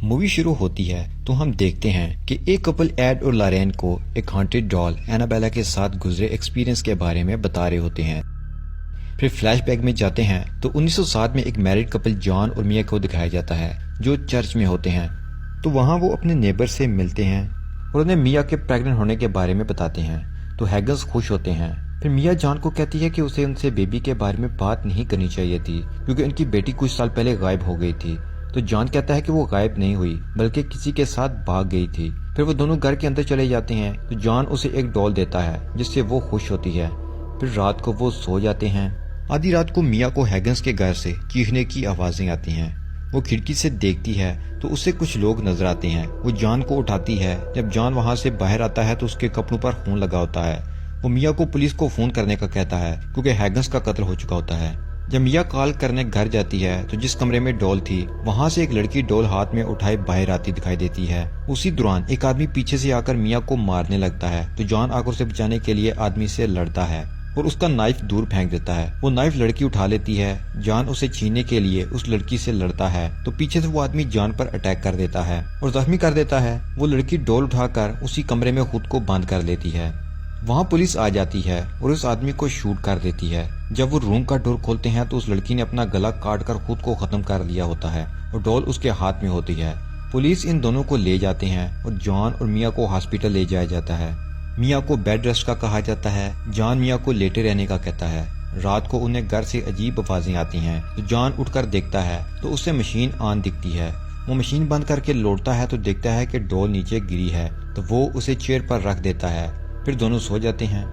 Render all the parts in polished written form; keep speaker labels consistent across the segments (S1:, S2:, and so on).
S1: Movie शुरू होती है तो हम देखते हैं कि एक कपल एड और लॉरेन को एक हॉन्टेड डॉल एनाबेला के साथ गुजरे एक्सपीरियंस के बारे में बता रहे होते हैं। फिर फ्लैशबैक में जाते हैं तो 1907 में एक मैरिड कपल जॉन और मिया को दिखाया जाता है जो चर्च में होते हैं। तो वहाँ वो अपने नेबर से मिलते हैं और उन्हें मिया के प्रेग्नेंट होने के बारे में बताते हैं। तो हैगन्स खुश होते हैं। फिर मिया जॉन को कहती है कि उसे उनसे बेबी के बारे में बात नहीं करनी चाहिए थी क्योंकि उनकी बेटी कुछ साल पहले गायब हो गई थी। तो जॉन कहता है कि वो गायब नहीं हुई बल्कि किसी के साथ भाग गई थी। फिर वो दोनों घर के अंदर चले जाते हैं तो जॉन उसे एक डॉल देता है जिससे वो खुश होती है। फिर रात को वो सो जाते हैं। आधी रात को मिया को हैगन्स के घर से चीखने की आवाजें आती हैं। वो खिड़की से देखती है तो उसे कुछ लोग नजर आते हैं। वो जॉन को उठाती है। जब जॉन वहाँ से बाहर आता है तो उसके कपड़ों पर खून लगा होता है। वो मिया को पुलिस को फोन करने का कहता है क्योंकि हैगन्स का कत्ल हो चुका होता है। जब मिया कॉल करने घर जाती है तो जिस कमरे में डॉल थी वहाँ से एक लड़की डॉल हाथ में उठाए बाहर आती दिखाई देती है। उसी दौरान एक आदमी पीछे से आकर मिया को मारने लगता है तो जॉन आकर उसे बचाने के लिए आदमी से लड़ता है और उसका नाइफ दूर फेंक देता है। वो नाइफ लड़की उठा लेती है। जॉन उसे छीनने के लिए उस लड़की से लड़ता है तो पीछे से वो आदमी जॉन पर अटैक कर देता है और जख्मी कर देता है। वो लड़की डॉल उठाकर उसी कमरे में खुद को बंद कर लेती है। वहाँ पुलिस आ जाती है और उस आदमी को शूट कर देती है। जब वो रूम का डोर खोलते हैं तो उस लड़की ने अपना गला काट कर खुद को खत्म कर लिया होता है और डॉल उसके हाथ में होती है। पुलिस इन दोनों को ले जाते हैं और जॉन और मिया को हॉस्पिटल ले जाया जाता है। मिया को बेड रेस्ट का कहा जाता है। जॉन मिया को लेटे रहने का कहता है। रात को उन्हें घर से अजीब आवाजें आती हैं तो जॉन उठकर देखता है तो उसे मशीन ऑन दिखती है। वो मशीन बंद करके लौटता है तो देखता है कि डॉल नीचे गिरी है तो वो उसे चेयर पर रख देता है। फिर दोनों सो जाते हैं।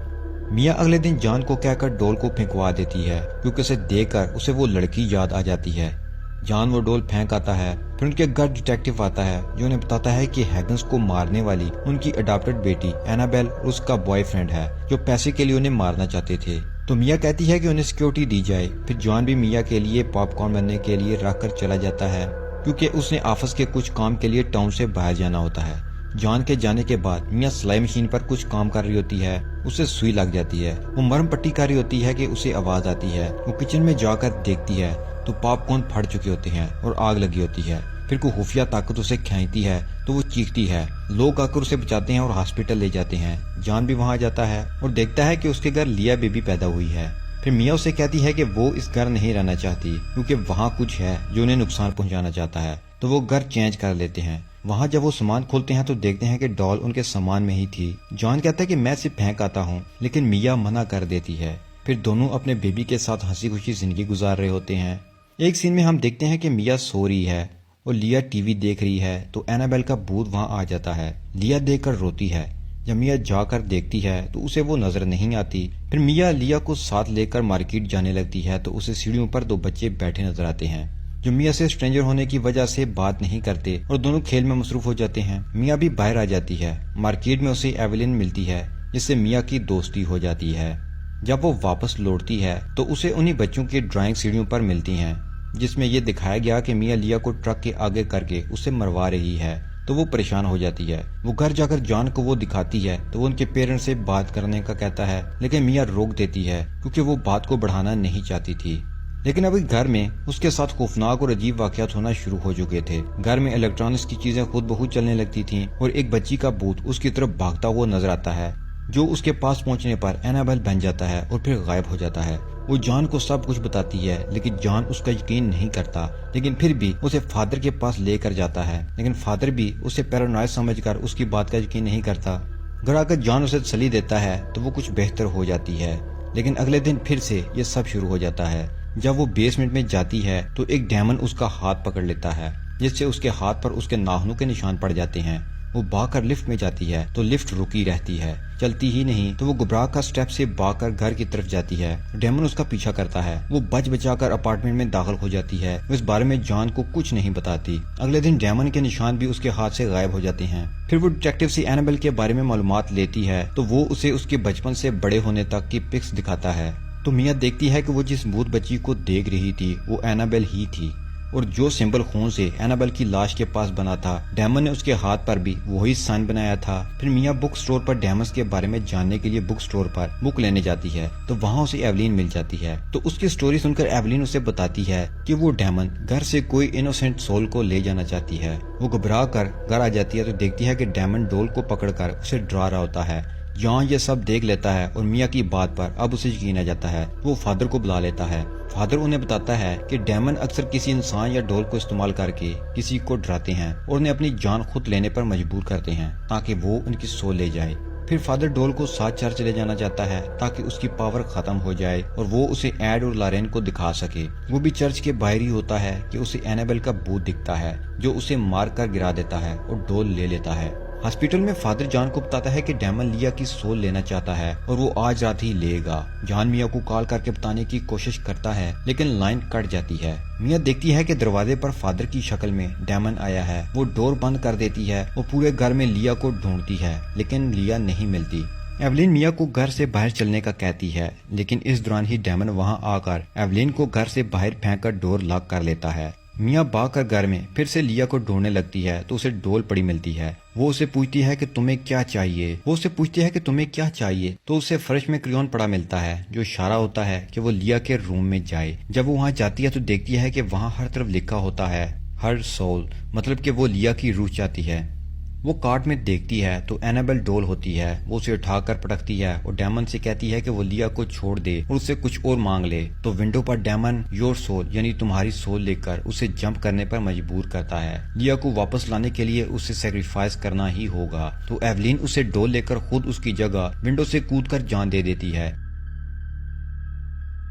S1: मिया अगले दिन जॉन को कहकर डॉल को फेंकवा देती है क्योंकि उसे देखकर उसे वो लड़की याद आ जाती है। जॉन वो डॉल फेंक आता है। फिर उनके घर डिटेक्टिव आता है जो उन्हें बताता है कि हैगन्स को मारने वाली उनकी अडॉप्टेड बेटी एनाबेल और उसका बॉयफ्रेंड है जो पैसे के लिए उन्हें मारना चाहते थे। तो मिया कहती है कि उन्हें सिक्योरिटी दी जाए। फिर जॉन भी मिया के लिए पॉपकॉर्न बनने के लिए रख कर चला जाता है क्योंकि उसने ऑफिस के कुछ काम के लिए टाउन से बाहर जाना होता है। जॉन के जाने के बाद मिया सिलाई मशीन पर कुछ काम कर रही होती है। उसे सुई लग जाती है। वो मरहम पट्टी कर रही होती है कि उसे आवाज आती है। वो किचन में जाकर देखती है तो पॉपकॉर्न फट चुके होते हैं और आग लगी होती है। फिर कोई खुफिया ताकत उसे खींचती है तो वो चीखती है। लोग आकर उसे बचाते हैं और हॉस्पिटल ले जाते हैं। जॉन भी वहाँ जाता है और देखता है कि उसके घर लिया बेबी पैदा हुई है। फिर मिया उसे कहती है कि वो इस घर नहीं रहना चाहती क्योंकि वहाँ कुछ है जो उन्हें नुकसान पहुँचाना चाहता है। तो वो घर चेंज कर लेते हैं। वहाँ जब वो सामान खोलते हैं तो देखते हैं कि डॉल उनके सामान में ही थी। जॉन कहता है कि मैं इसे फेंक आता हूँ लेकिन मिया मना कर देती है। फिर दोनों अपने बेबी के साथ हंसी खुशी जिंदगी गुजार रहे होते हैं। एक सीन में हम देखते हैं कि मिया सो रही है और लिया टीवी देख रही है तो एनाबेल का भूत वहाँ आ जाता है। लिया देखकर रोती है। जब मिया जाकर देखती है तो उसे वो नजर नहीं आती। फिर मिया लिया को साथ लेकर मार्केट जाने लगती है तो उसे सीढ़ियों पर दो बच्चे बैठे नजर आते हैं जो मिया से स्ट्रेंजर होने की वजह से बात नहीं करते और दोनों खेल में मसरूफ हो जाते हैं। मिया भी बाहर आ जाती है। मार्केट में उसे एवेलिन मिलती है जिससे मिया की दोस्ती हो जाती है। जब वो वापस लौटती है तो उसे उन्हीं बच्चों की ड्राइंग सीढ़ियों पर मिलती हैं जिसमें ये दिखाया गया कि मिया लिया को ट्रक के आगे करके उसे मरवा रही है। तो वो परेशान हो जाती है। वो घर जाकर जॉन को वो दिखाती है तो वो उनके पेरेंट्स से बात करने का कहता है लेकिन मिया रोक देती है क्योंकि वो बात को बढ़ाना नहीं चाहती थी। लेकिन अभी घर में उसके साथ खौफनाक और अजीब वाकयात होना शुरू हो चुके थे। घर में इलेक्ट्रॉनिक्स की चीजें खुद ब खुद चलने लगती थीं और एक बच्ची का भूत उसकी तरफ भागता हुआ नजर आता है जो उसके पास पहुंचने पर एनाबेल बन जाता है और फिर गायब हो जाता है। वो जॉन को सब कुछ बताती है लेकिन जॉन उसका यकीन नहीं करता लेकिन फिर भी उसे फादर के पास लेकर जाता है लेकिन फादर भी उसे पैरानॉइड समझकर उसकी बात का यकीन नहीं करता। घर आकर जॉन उसे तसल्ली देता है तो वो कुछ बेहतर हो जाती है लेकिन अगले दिन फिर से ये सब शुरू हो जाता है। जब वो बेसमेंट में जाती है तो एक डेमन उसका हाथ पकड़ लेता है जिससे उसके हाथ पर उसके नाखूनों के निशान पड़ जाते हैं। वो भागकर लिफ्ट में जाती है तो लिफ्ट रुकी रहती है, चलती ही नहीं। तो वो घबरा कर स्टेप से भागकर घर की तरफ जाती है। डेमन उसका पीछा करता है। वो बच बचाकर अपार्टमेंट में दाखिल हो जाती है। वो इस बारे में जॉन को कुछ नहीं बताती। अगले दिन डेमन के निशान भी उसके हाथ से गायब हो जाते हैं। फिर वो डिटेक्टिव से एनाबेल के बारे में मालूमात लेती है तो वो उसे उसके बचपन से बड़े होने तक की पिक्स दिखाता है। तो मिया देखती है कि वो जिस भूत बच्ची को देख रही थी वो एनाबेल ही थी। और जो सिंबल खून से एनाबेल की लाश के पास बना था, डेमन ने उसके हाथ पर भी वही साइन बनाया था। फिर मिया बुक स्टोर पर डेमन के बारे में जानने के लिए बुक स्टोर पर बुक लेने जाती है तो वहाँ उसे एवलिन मिल जाती है। तो उसकी स्टोरी सुनकर एवलिन उसे बताती है कि वो डेमन घर से कोई इनोसेंट सोल को ले जाना चाहती है। वो घबरा कर घर आ जाती है तो देखती है कि डेमन डोल को पकड़कर उसे डरा रहा होता है। जॉन ये सब देख लेता है और मिया की बात पर अब उसे यकीन आ जाता है। वो फादर को बुला लेता है। फादर उन्हें बताता है कि डेमन अक्सर किसी इंसान या डोल को इस्तेमाल करके किसी को डराते हैं और उन्हें अपनी जान खुद लेने पर मजबूर करते हैं ताकि वो उनकी सोल ले जाए। फिर फादर डोल को साथ चर्च ले जाना चाहता है ताकि उसकी पावर खत्म हो जाए और वो उसे एड और लॉरेन को दिखा सके। वो भी चर्च के बाहर ही होता है कि उसे एनाबेल का भूत दिखता है जो उसे मार कर गिरा देता है और डोल ले लेता है। हॉस्पिटल में फादर जॉन को बताता है कि डेमन लिया की सोल लेना चाहता है और वो आज रात ही लेगा। जॉन मिया को कॉल करके बताने की कोशिश करता है लेकिन लाइन कट जाती है। मिया देखती है कि दरवाजे पर फादर की शक्ल में डेमन आया है। वो डोर बंद कर देती है। वो पूरे घर में लिया को ढूंढती है लेकिन लिया नहीं मिलती। एवलिन मिया को घर से बाहर चलने का कहती है लेकिन इस दौरान ही डेमन वहाँ आकर एवलिन को घर से बाहर फेंक कर डोर लॉक कर लेता है। मिया भाग कर घर में फिर से लिया को ढूंढने लगती है तो उसे डोल पड़ी मिलती है। वो उसे पूछती है कि तुम्हें क्या चाहिए। तो उसे फर्श में क्रेयॉन पड़ा मिलता है जो इशारा होता है कि वो लिया के रूम में जाए। जब वो वहाँ जाती है तो देखती है कि वहाँ हर तरफ लिखा होता है हर सोल, मतलब कि वो लिया की रूह चाहती है। वो कार्ड में देखती है तो एनाबेल डोल होती है। वो उसे उठाकर पटकती है और डेमन से कहती है कि वो लिया को छोड़ दे और उससे कुछ और मांग ले। तो विंडो पर डेमन योर सोल यानी तुम्हारी सोल लेकर उसे जंप करने पर मजबूर करता है। लिया को वापस लाने के लिए उसे सेक्रीफाइस करना ही होगा। तो एवलिन उसे डोल लेकर खुद उसकी जगह विंडो से कूदकर जान दे देती है,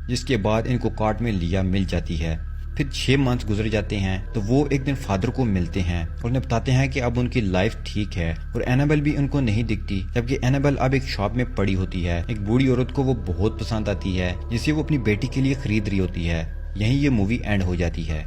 S1: जिसके बाद इनको कार्ड में लिया मिल जाती है। फिर 6 मंथ गुजर जाते हैं तो वो एक दिन फादर को मिलते हैं और उन्हें बताते हैं कि अब उनकी लाइफ ठीक है और एनाबेल भी उनको नहीं दिखती। जबकि एनाबेल अब एक शॉप में पड़ी होती है। एक बूढ़ी औरत को वो बहुत पसंद आती है जिसे वो अपनी बेटी के लिए खरीद रही होती है। यहीं ये मूवी एंड हो जाती है।